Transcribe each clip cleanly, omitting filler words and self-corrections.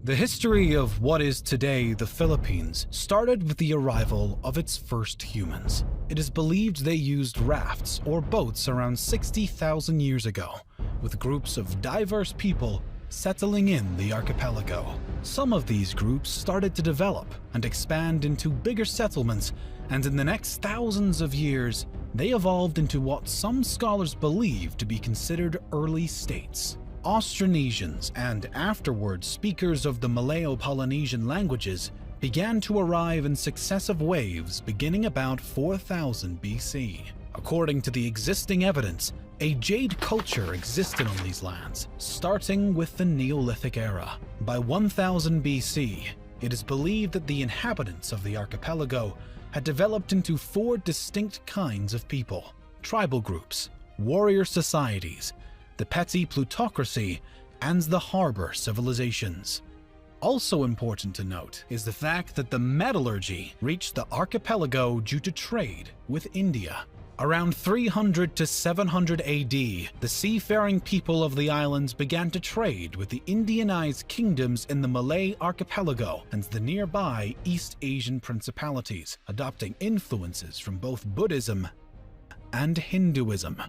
The history of what is today the Philippines started with the arrival of its first humans. It is believed they used rafts or boats around 60,000 years ago, with groups of diverse people settling in the archipelago. Some of these groups started to develop and expand into bigger settlements, and in the next thousands of years, they evolved into what some scholars believe to be considered early states. Austronesians and afterwards speakers of the Malayo-Polynesian languages began to arrive in successive waves beginning about 4000 BC. According to the existing evidence, a jade culture existed on these lands, starting with the Neolithic era. By 1000 BC, it is believed that the inhabitants of the archipelago had developed into 4 distinct kinds of people: tribal groups, warrior societies, the petty plutocracy, and the harbor civilizations. Also important to note is the fact that the metallurgy reached the archipelago due to trade with India. Around 300 to 700 AD, the seafaring people of the islands began to trade with the Indianized kingdoms in the Malay archipelago and the nearby East Asian principalities, adopting influences from both Buddhism and Hinduism.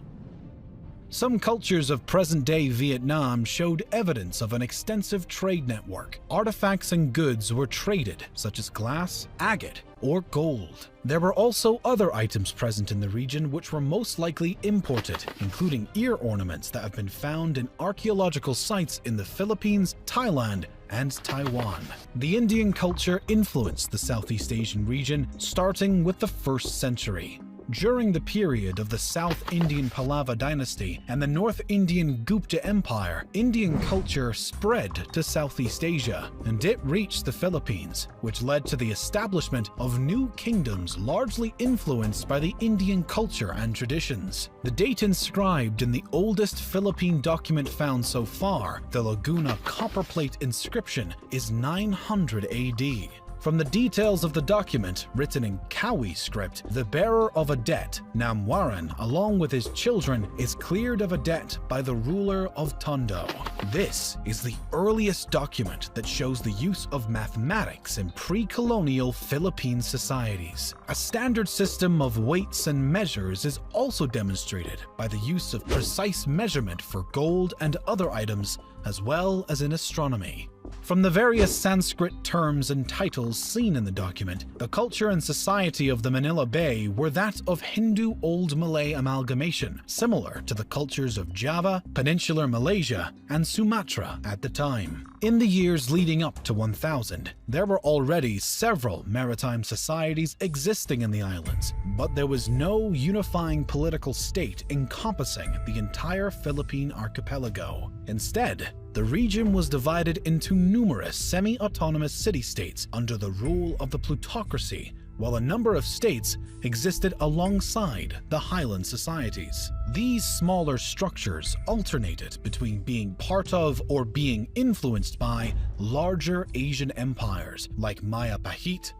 Some cultures of present-day Vietnam showed evidence of an extensive trade network. Artifacts and goods were traded, such as glass, agate, or gold. There were also other items present in the region which were most likely imported, including ear ornaments that have been found in archaeological sites in the Philippines, Thailand, and Taiwan. The Indian culture influenced the Southeast Asian region, starting with the 1st century. During the period of the South Indian Pallava dynasty and the North Indian Gupta Empire, Indian culture spread to Southeast Asia, and it reached the Philippines, which led to the establishment of new kingdoms largely influenced by the Indian culture and traditions. The date inscribed in the oldest Philippine document found so far, the Laguna copperplate inscription, is 900 AD. From the details of the document, written in Kawi script, the bearer of a debt, Namwaran, along with his children, is cleared of a debt by the ruler of Tondo. This is the earliest document that shows the use of mathematics in pre-colonial Philippine societies. A standard system of weights and measures is also demonstrated by the use of precise measurement for gold and other items, as well as in astronomy. From the various Sanskrit terms and titles seen in the document, the culture and society of the Manila Bay were that of Hindu Old Malay amalgamation, similar to the cultures of Java, Peninsular Malaysia, and Sumatra at the time. In the years leading up to 1000, there were already several maritime societies existing in the islands, but there was no unifying political state encompassing the entire Philippine archipelago. Instead, the region was divided into numerous semi-autonomous city-states under the rule of the plutocracy, while a number of states existed alongside the highland societies. These smaller structures alternated between being part of or being influenced by larger Asian empires like Maya Pahit.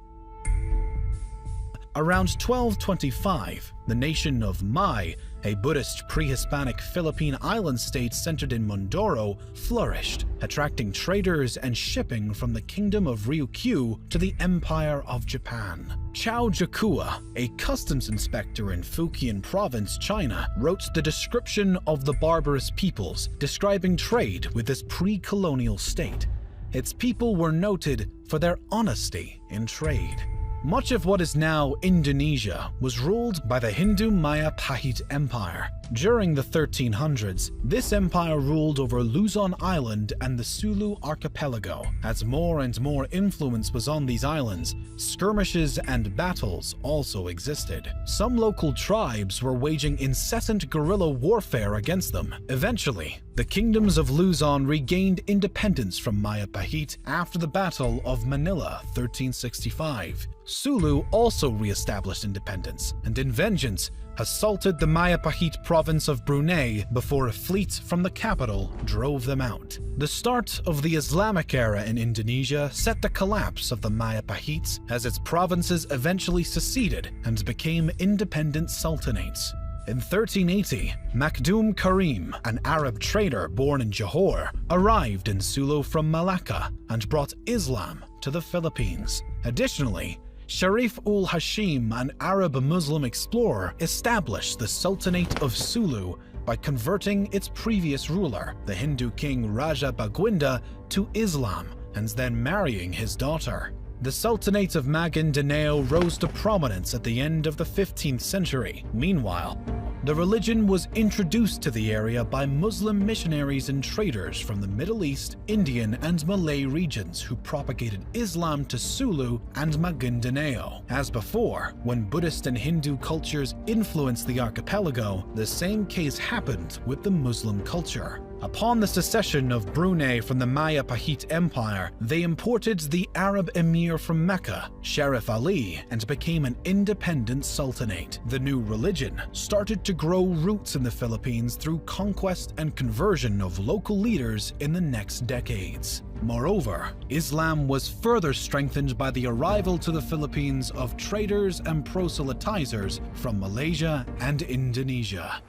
Around 1225, the nation of Mai, a Buddhist pre-Hispanic Philippine island state centered in Mindoro, flourished, attracting traders and shipping from the kingdom of Ryukyu to the Empire of Japan. Chao Jakua, a customs inspector in Fujian province, China, wrote the description of the barbarous peoples, describing trade with this pre-colonial state. Its people were noted for their honesty in trade. Much of what is now Indonesia was ruled by the Hindu Maya Pahit Empire. During the 1300s, this empire ruled over Luzon Island and the Sulu archipelago. As more and more influence was on these islands, skirmishes and battles also existed. Some local tribes were waging incessant guerrilla warfare against them. Eventually, the kingdoms of Luzon regained independence from Maya Pahit after the Battle of Manila 1365. Sulu also re-established independence, and in vengeance, assaulted the Maya Pahit province of Brunei before a fleet from the capital drove them out. The start of the Islamic era in Indonesia set the collapse of the Maya Pahites as its provinces eventually seceded and became independent sultanates. In 1380, Makhdoom Karim, an Arab trader born in Johor, arrived in Sulu from Malacca and brought Islam to the Philippines. Additionally, Sharif ul Hashim, an Arab Muslim explorer, established the Sultanate of Sulu by converting its previous ruler, the Hindu king Raja Baguinda, to Islam and then marrying his daughter. The Sultanate of Maguindanao rose to prominence at the end of the 15th century. Meanwhile, the religion was introduced to the area by Muslim missionaries and traders from the Middle East, Indian, and Malay regions who propagated Islam to Sulu and Maguindanao. As before, when Buddhist and Hindu cultures influenced the archipelago, the same case happened with the Muslim culture. Upon the secession of Brunei from the Maya Pahit Empire, they imported the Arab emir from Mecca, Sharif Ali, and became an independent sultanate. The new religion started to grow roots in the Philippines through conquest and conversion of local leaders in the next decades. Moreover, Islam was further strengthened by the arrival to the Philippines of traders and proselytizers from Malaysia and Indonesia.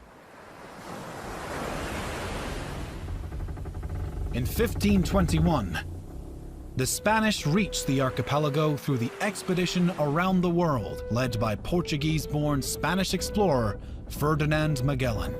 In 1521, the Spanish reached the archipelago through the expedition around the world led by Portuguese-born Spanish explorer Ferdinand Magellan.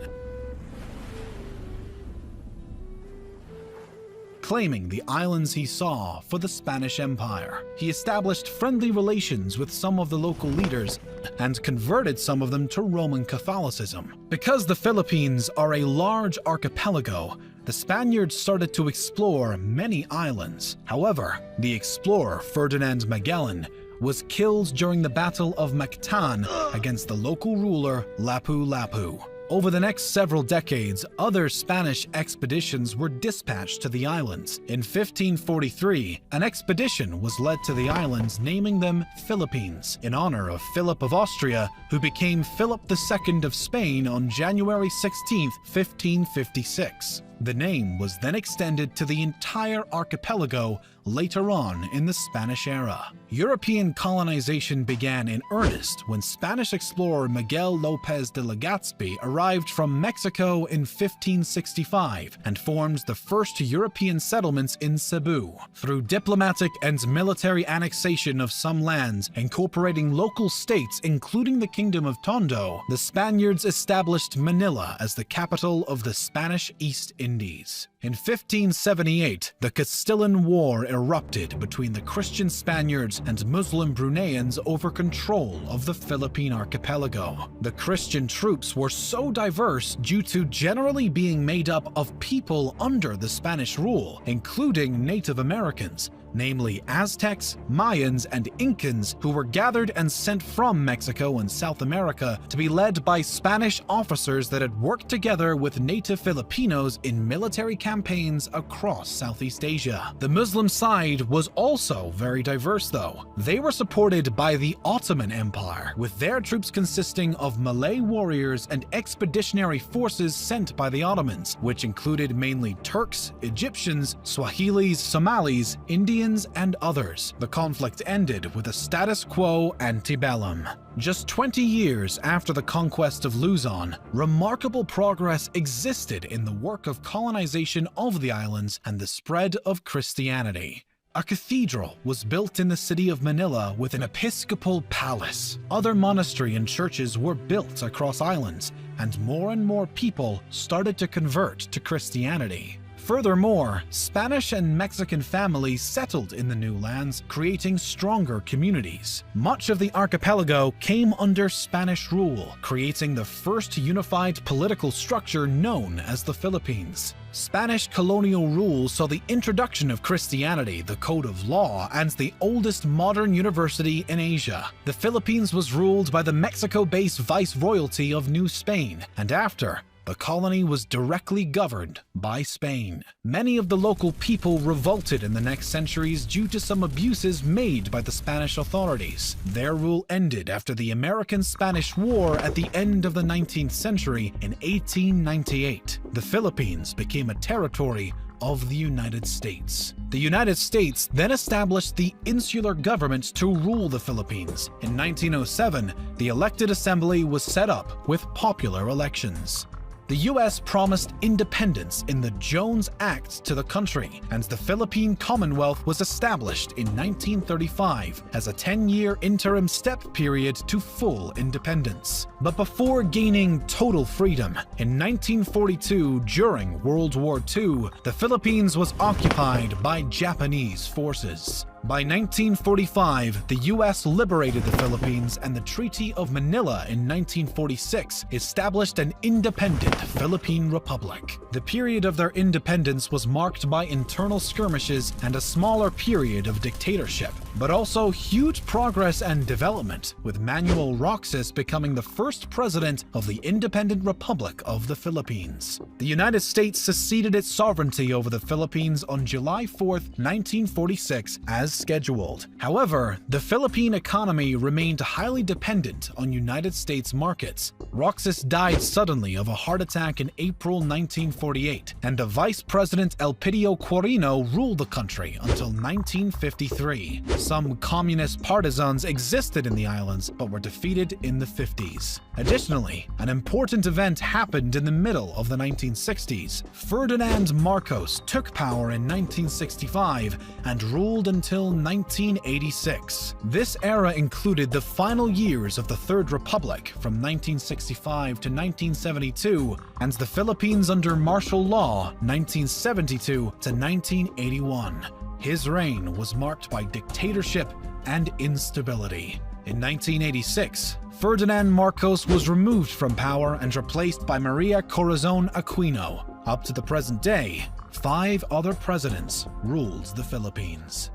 Claiming the islands he saw for the Spanish Empire, he established friendly relations with some of the local leaders and converted some of them to Roman Catholicism. Because the Philippines are a large archipelago, the Spaniards started to explore many islands. However, the explorer Ferdinand Magellan was killed during the Battle of Mactan against the local ruler Lapu-Lapu. Over the next several decades, other Spanish expeditions were dispatched to the islands. In 1543, an expedition was led to the islands, naming them Philippines, in honor of Philip of Austria, who became Philip II of Spain on January 16, 1556. The name was then extended to the entire archipelago later on in the Spanish era. European colonization began in earnest when Spanish explorer Miguel López de Legazpi arrived from Mexico in 1565 and formed the first European settlements in Cebu. Through diplomatic and military annexation of some lands, incorporating local states including the Kingdom of Tondo, the Spaniards established Manila as the capital of the Spanish East Indies. In 1578, the Castilian War erupted between the Christian Spaniards and Muslim Bruneians over control of the Philippine archipelago. The Christian troops were so diverse due to generally being made up of people under the Spanish rule, including Native Americans, namely Aztecs, Mayans, and Incans, who were gathered and sent from Mexico and South America to be led by Spanish officers that had worked together with native Filipinos in military campaigns across Southeast Asia. The Muslim side was also very diverse though. They were supported by the Ottoman Empire, with their troops consisting of Malay warriors and expeditionary forces sent by the Ottomans, which included mainly Turks, Egyptians, Swahilis, Somalis, Indians, and others. The conflict ended with a status quo antebellum. Just 20 years after the conquest of Luzon, remarkable progress existed in the work of colonization of the islands and the spread of Christianity. A cathedral was built in the city of Manila with an episcopal palace. Other monasteries and churches were built across islands, and more people started to convert to Christianity. Furthermore, Spanish and Mexican families settled in the new lands, creating stronger communities. Much of the archipelago came under Spanish rule, creating the first unified political structure known as the Philippines. Spanish colonial rule saw the introduction of Christianity, the code of law, and the oldest modern university in Asia. The Philippines was ruled by the Mexico-based Viceroyalty of New Spain, and after, the colony was directly governed by Spain. Many of the local people revolted in the next centuries due to some abuses made by the Spanish authorities. Their rule ended after the American-Spanish War at the end of the 19th century in 1898. The Philippines became a territory of the United States. The United States then established the insular government to rule the Philippines. In 1907, the elected assembly was set up with popular elections. The U.S. promised independence in the Jones Act to the country, and the Philippine Commonwealth was established in 1935 as a 10-year interim step period to full independence. But before gaining total freedom, in 1942, during World War II, the Philippines was occupied by Japanese forces. By 1945, the U.S. liberated the Philippines, and the Treaty of Manila in 1946 established an independent Philippine Republic. The period of their independence was marked by internal skirmishes and a smaller period of dictatorship, but also huge progress and development, with Manuel Roxas becoming the first president of the Independent Republic of the Philippines. The United States seceded its sovereignty over the Philippines on July 4, 1946, as scheduled. However, the Philippine economy remained highly dependent on United States markets. Roxas died suddenly of a heart attack in April 1948, and the Vice President Elpidio Quirino ruled the country until 1953. Some communist partisans existed in the islands but were defeated in the 50s. Additionally, an important event happened in the middle of the 1960s. Ferdinand Marcos took power in 1965 and ruled until 1986. This era included the final years of the Third Republic from 1965 to 1972, and the Philippines under martial law 1972 to 1981. His reign was marked by dictatorship and instability. In 1986, Ferdinand Marcos was removed from power and replaced by Maria Corazon Aquino. Up to the present day, 5 other presidents ruled the Philippines.